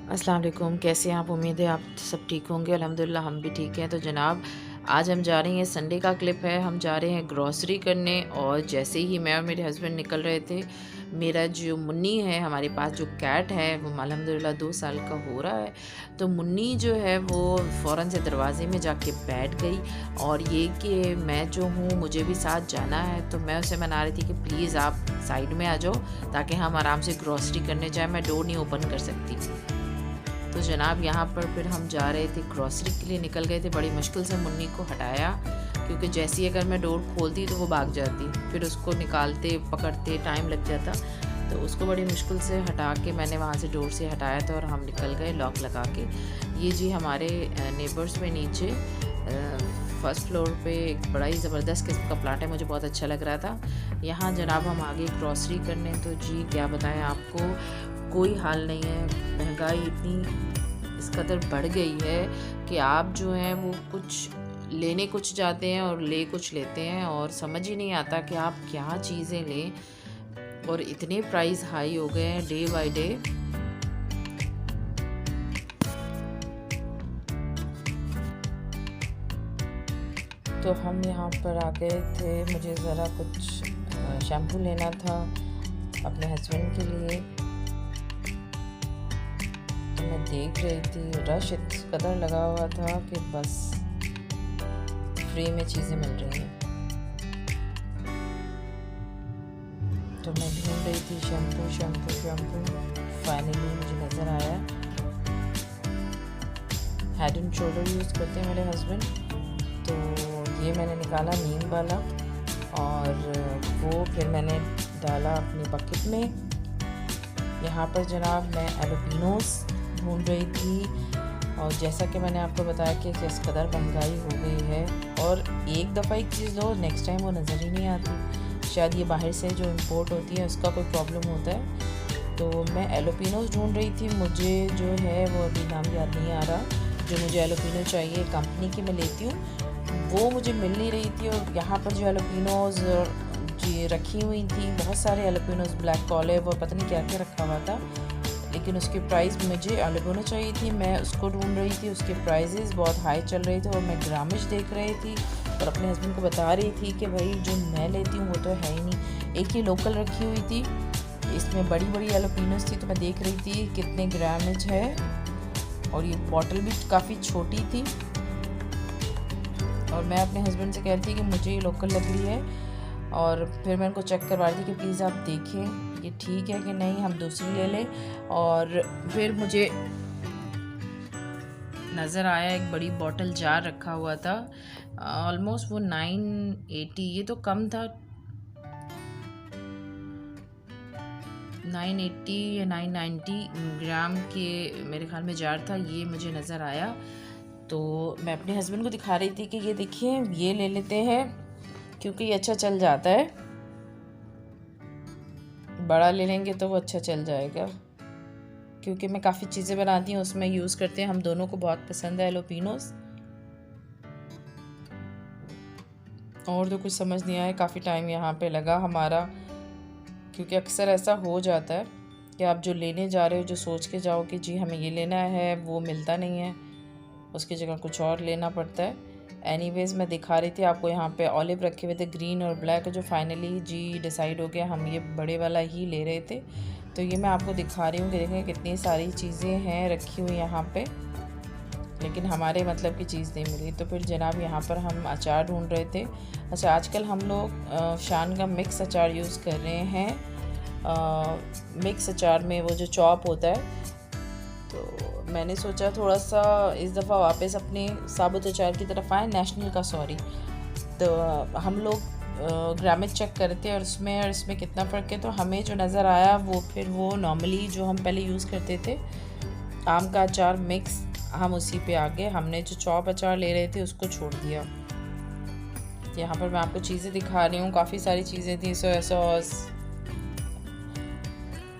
अस्सलाम वालेकुम, कैसे हैं आप? उम्मीद है आप सब ठीक होंगे। अल्हम्दुलिल्लाह हम भी ठीक हैं। तो जनाब, आज हम जा रहे हैं, संडे का क्लिप है, हम जा रहे हैं ग्रॉसरी करने। और जैसे ही मैं और मेरे हस्बैंड निकल रहे थे, मेरा जो मुन्नी है, हमारे पास जो कैट है, वो अल्हम्दुलिल्लाह 2 साल का हो रहा है। तो मुन्नी जो है वो फ़ौरन से दरवाज़े में जाके बैठ गई। और ये कि मैं जो हूँ, मुझे भी साथ जाना है, तो मैं उसे मना रही थी कि प्लीज़ आप साइड में आ जाओ ताकि हम आराम से ग्रॉसरी करने जाएँ, मैं डोर नहीं ओपन कर सकती। तो जनाब, यहाँ पर फिर हम जा रहे थे ग्रॉसरी के लिए, निकल गए थे। बड़ी मुश्किल से मुन्नी को हटाया, क्योंकि जैसे ही अगर मैं डोर खोलती तो वो भाग जाती, फिर उसको निकालते पकड़ते टाइम लग जाता। तो उसको बड़ी मुश्किल से हटा के मैंने वहाँ से डोर से हटाया था और हम निकल गए लॉक लगा के। ये जी हमारे नेबर्स में नीचे फर्स्ट फ्लोर पे एक बड़ा ही ज़बरदस्त किस्म का प्लाट है, मुझे बहुत अच्छा लग रहा था। यहाँ जनाब हम आगे ग्रॉसरी करने, तो जी क्या बताएं आपको, कोई हाल नहीं है। महंगाई इतनी इस कदर बढ़ गई है कि आप जो हैं वो कुछ लेने कुछ जाते हैं और ले कुछ लेते हैं, और समझ ही नहीं आता कि आप क्या चीज़ें लें। और इतने प्राइस हाई हो गए हैं डे बाय डे। तो हम यहाँ पर आ गए थे, मुझे ज़रा कुछ शैम्पू लेना था अपने हस्बैंड के लिए। तो मैं देख रही थी, रश इस कदर लगा हुआ था कि बस फ्री में चीज़ें मिल रही हैं। तो मैं ढूंढ रही थी शैम्पू शैम्पू शैम्पू, फाइनली मुझे नज़र आया। हेड एंड शोल्डर यूज़ करते हैं मेरे हस्बैंड, तो ये मैंने निकाला नीम वाला, और वो फिर मैंने डाला अपनी बकेट में। यहाँ पर जनाब मैं एलोपिनोस ढूंढ रही थी, और जैसा कि मैंने आपको बताया कि किस कदर महंगाई हो गई है, और एक दफ़ा एक चीज़ लो, नेक्स्ट टाइम वो नज़र ही नहीं आती। शायद ये बाहर से जो इंपोर्ट होती है उसका कोई प्रॉब्लम होता है। तो मैं एलोपिनोस ढूंढ रही थी, मुझे जो है वो अभी नाम याद नहीं आ रहा। जो मुझे एलोपिनो चाहिए, कंपनी की मैं लेती हूँ, वो मुझे मिल नहीं रही थी। और यहाँ पर जो एलोपिनोज जी रखी हुई थी, बहुत सारे एलोपिनोज, ब्लैक ऑलिव और पता नहीं क्या क्या रखा हुआ था, लेकिन उसकी प्राइस, मुझे एलोपिनो चाहिए थी, मैं उसको ढूंढ रही थी, उसके प्राइसेस बहुत हाई चल रहे थे। और मैं ग्रामिश देख रही थी और अपने हस्बैंड को बता रही थी कि भाई जो मैं लेती हूँ वो तो है ही नहीं। एक ही लोकल रखी हुई थी, इसमें बड़ी बड़ी एलोपिनोज थी, तो मैं देख रही थी कितने ग्रामेज है, और ये बॉटल भी काफ़ी छोटी थी। और मैं अपने हस्बैंड से कह रही थी कि मुझे ये लोकल लग रही है, और फिर मैं उनको चेक करवा रही थी कि प्लीज़ आप देखें ये ठीक है कि नहीं, हम दूसरी ले लें। और फिर मुझे नज़र आया एक बड़ी बॉटल जार रखा हुआ था, ऑलमोस्ट वो 980, ये तो कम था, 980 या 990 ग्राम के मेरे ख्याल में जार था। ये मुझे नज़र आया, तो मैं अपने हस्बैंड को दिखा रही थी कि ये देखिए, ये ले लेते हैं क्योंकि ये अच्छा चल जाता है, बड़ा ले लेंगे तो वो अच्छा चल जाएगा, क्योंकि मैं काफ़ी चीज़ें बनाती हूँ उसमें यूज़ करते हैं, हम दोनों को बहुत पसंद है एलोपिनोस। और तो कुछ समझ नहीं आया, काफ़ी टाइम यहाँ पे लगा हमारा, क्योंकि अक्सर ऐसा हो जाता है कि आप जो लेने जा रहे हो, जो सोच के जाओ कि जी हमें ये लेना है, वो मिलता नहीं है, उसकी जगह कुछ और लेना पड़ता है। एनीवेज़ मैं दिखा रही थी आपको, यहाँ पे ऑलिव रखे हुए थे ग्रीन और ब्लैक, जो फाइनली जी डिसाइड हो गया, हम ये बड़े वाला ही ले रहे थे। तो ये मैं आपको दिखा रही हूँ कि देखें कितनी सारी चीज़ें हैं रखी हुई यहाँ पे, लेकिन हमारे मतलब की चीज़ नहीं मिली। तो फिर जनाब यहाँ पर हम अचार ढूंढ रहे थे। अच्छा, आजकल हम लोग शान का मिक्स अचार यूज़ कर रहे हैं। मिक्स अचार में वो जो चॉप होता है, तो मैंने सोचा थोड़ा सा इस दफ़ा वापस अपने साबुत अचार की तरफ आए, नेशनल का सॉरी। तो हम लोग ग्रामेज चेक करते हैं और इसमें कितना फ़र्क है। तो हमें जो नज़र आया वो फिर वो नॉर्मली जो हम पहले यूज़ करते थे आम का अचार मिक्स, हम उसी पे आ गए। हमने जो चॉप अचार ले रहे थे उसको छोड़ दिया। यहाँ पर मैं आपको चीज़ें दिखा रही हूँ, काफ़ी सारी चीज़ें थी, सोया सॉस,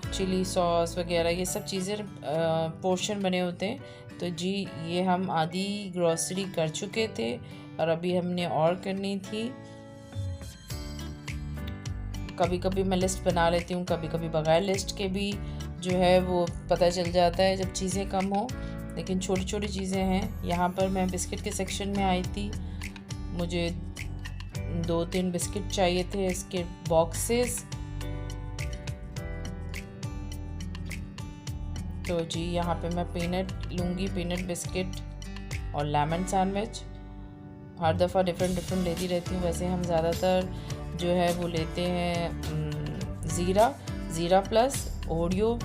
चिली सॉस वगैरह, ये सब चीज़ें पोर्शन बने होते हैं। तो जी ये हम आधी ग्रॉसरी कर चुके थे और अभी हमने और करनी थी। कभी कभी मैं लिस्ट बना लेती हूँ, कभी कभी बगैर लिस्ट के भी जो है वो पता चल जाता है जब चीज़ें कम हो, लेकिन छोटी छोटी चीज़ें हैं। यहाँ पर मैं बिस्किट के सेक्शन में आई थी, मुझे 2-3 बिस्किट चाहिए थे, इसके बॉक्सेस। तो जी यहाँ पे मैं पीनट लूँगी, पीनट बिस्किट और लेमन सैंडविच। हर दफ़ा डिफरेंट लेती रहती हूँ। वैसे हम ज़्यादातर जो है वो लेते हैं ज़ीरा प्लस, ओरियो,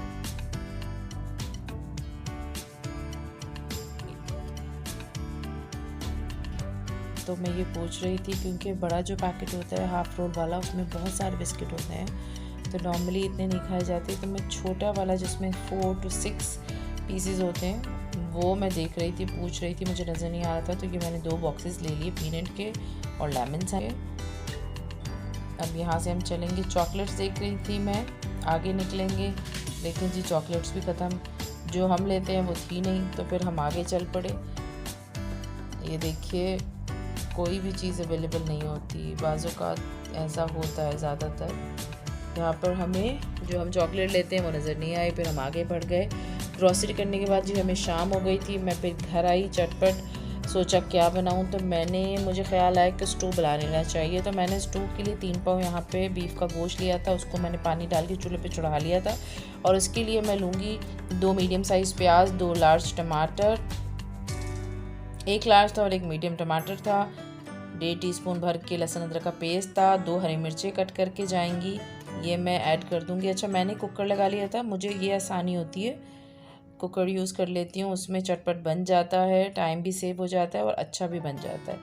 तो मैं ये पूछ रही थी क्योंकि बड़ा जो पैकेट होता है हाफ रोल वाला, उसमें बहुत सारे बिस्किट होते हैं, तो नॉर्मली इतने नहीं खाए जाते। तो मैं छोटा वाला जिसमें 4 to 6 पीसेस होते हैं वो मैं देख रही थी, पूछ रही थी, मुझे नज़र नहीं आ रहा था, तो ये मैंने 2 बॉक्सेस ले लिए पीनट के और लेमन के। अब यहाँ से हम चलेंगे, चॉकलेट्स देख रही थी मैं, आगे निकलेंगे, लेकिन जी चॉकलेट्स भी ख़त्म, जो हम लेते हैं वो थी नहीं, तो फिर हम आगे चल पड़े। ये देखिए कोई भी चीज़ अवेलेबल नहीं होती, बाज़ों का ऐसा होता है ज़्यादातर। यहाँ पर हमें जो हम चॉकलेट लेते हैं वो नज़र नहीं आए, फिर हम आगे बढ़ गए। ग्रॉसरी करने के बाद जी हमें शाम हो गई थी, मैं फिर घर आई, चटपट सोचा क्या बनाऊँ, तो मुझे ख्याल आया कि स्टू बना लेना चाहिए। तो मैंने स्टू के लिए 3 पाव यहाँ पे बीफ का गोश्त लिया था, उसको मैंने पानी डाल के चूल्हे पे चढ़ा लिया था, और उसके लिए मैं लूँगी 2 मीडियम साइज़ प्याज, 2 लार्ज टमाटर, 1 लार्ज था और 1 मीडियम टमाटर था, 1.5 टीस्पून भर के लहसुन अदरक का पेस्ट था, 2 हरी मिर्चें कट करके जाएंगी, ये मैं ऐड कर दूंगी। अच्छा मैंने कुकर लगा लिया था, मुझे ये आसानी होती है, कुकर यूज़ कर लेती हूँ, उसमें चटपट बन जाता है, टाइम भी सेव हो जाता है और अच्छा भी बन जाता है।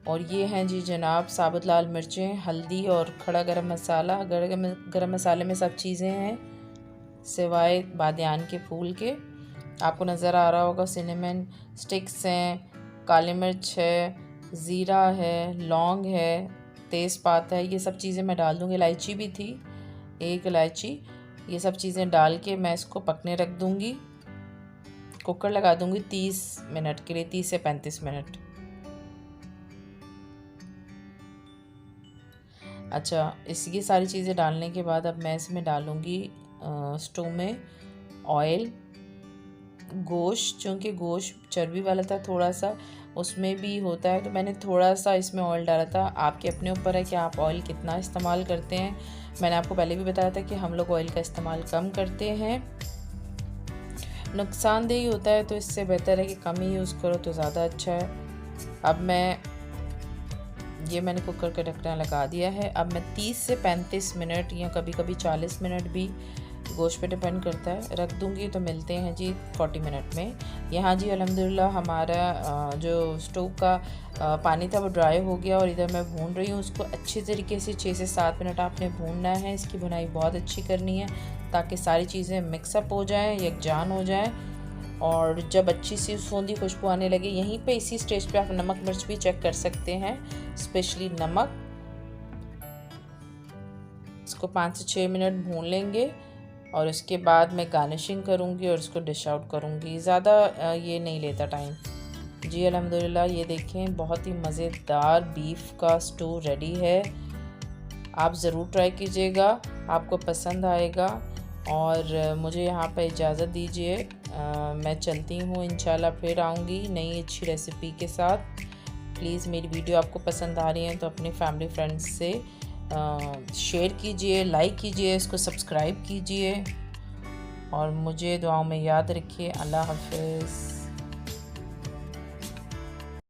और ये हैं जी जनाब साबुत लाल मिर्चें, हल्दी और खड़ा गरम मसाला। गरम मसाले में सब चीज़ें हैं सिवाय बादियान के फूल के, आपको नज़र आ रहा होगा। सिनेमन स्टिक्स हैं, काली मिर्च है, ज़ीरा है, लौंग है, तेज़पात है, ये सब चीज़ें मैं डाल दूँगी। इलायची भी थी, 1 इलायची, ये सब चीज़ें डाल के मैं इसको पकने रख दूँगी। कुकर लगा दूँगी 30 मिनट के लिए, 30 से 35 मिनट। अच्छा ये सारी चीज़ें डालने के बाद अब मैं इसमें डालूँगी स्टोव में ऑयल, गोश्त, चूँकि गोश्त चर्बी वाला था थोड़ा सा, उसमें भी होता है, तो मैंने थोड़ा सा इसमें ऑयल डाला था। आपके अपने ऊपर है कि आप ऑयल कितना इस्तेमाल करते हैं। मैंने आपको पहले भी बताया था कि हम लोग ऑयल का इस्तेमाल कम करते हैं, नुकसानदेही होता है, तो इससे बेहतर है कि कम ही यूज़ करो तो ज़्यादा अच्छा है। अब मैंने कुकर का ढक्कन लगा दिया है। अब मैं 30 से 35 मिनट या कभी कभी 40 मिनट भी, गोश्त पे डिपेंड करता है, रख दूँगी। तो मिलते हैं जी 40 मिनट में। यहाँ जी अल्हम्दुलिल्लाह हमारा जो स्टोव का पानी था वो ड्राई हो गया, और इधर मैं भून रही हूँ उसको अच्छे तरीके से। 6 से 7 मिनट आपने भूनना है, इसकी भुनाई बहुत अच्छी करनी है ताकि सारी चीज़ें मिक्सअप हो जाएँ, यकजान हो जाएँ, और जब अच्छी सी सूंधी खुशबू आने लगे, यहीं पे इसी स्टेज पे आप नमक मिर्च भी चेक कर सकते हैं, स्पेशली नमक। इसको 5 से 6 मिनट भून लेंगे और उसके बाद मैं गार्निशिंग करूँगी और इसको डिश आउट करूँगी। ज़्यादा ये नहीं लेता टाइम जी। अल्हम्दुलिल्लाह ये देखें बहुत ही मज़ेदार बीफ का स्टू रेडी है, आप ज़रूर ट्राई कीजिएगा, आपको पसंद आएगा। और मुझे यहाँ पर इजाज़त दीजिए, मैं चलती हूँ, इंशाल्लाह फिर आऊँगी नई अच्छी रेसिपी के साथ। प्लीज़ मेरी वीडियो आपको पसंद आ रही है तो अपने फैमिली फ्रेंड्स से शेयर कीजिए, लाइक कीजिए, इसको सब्सक्राइब कीजिए, और मुझे दुआओं में याद रखिए। अल्लाह हाफ़िज़।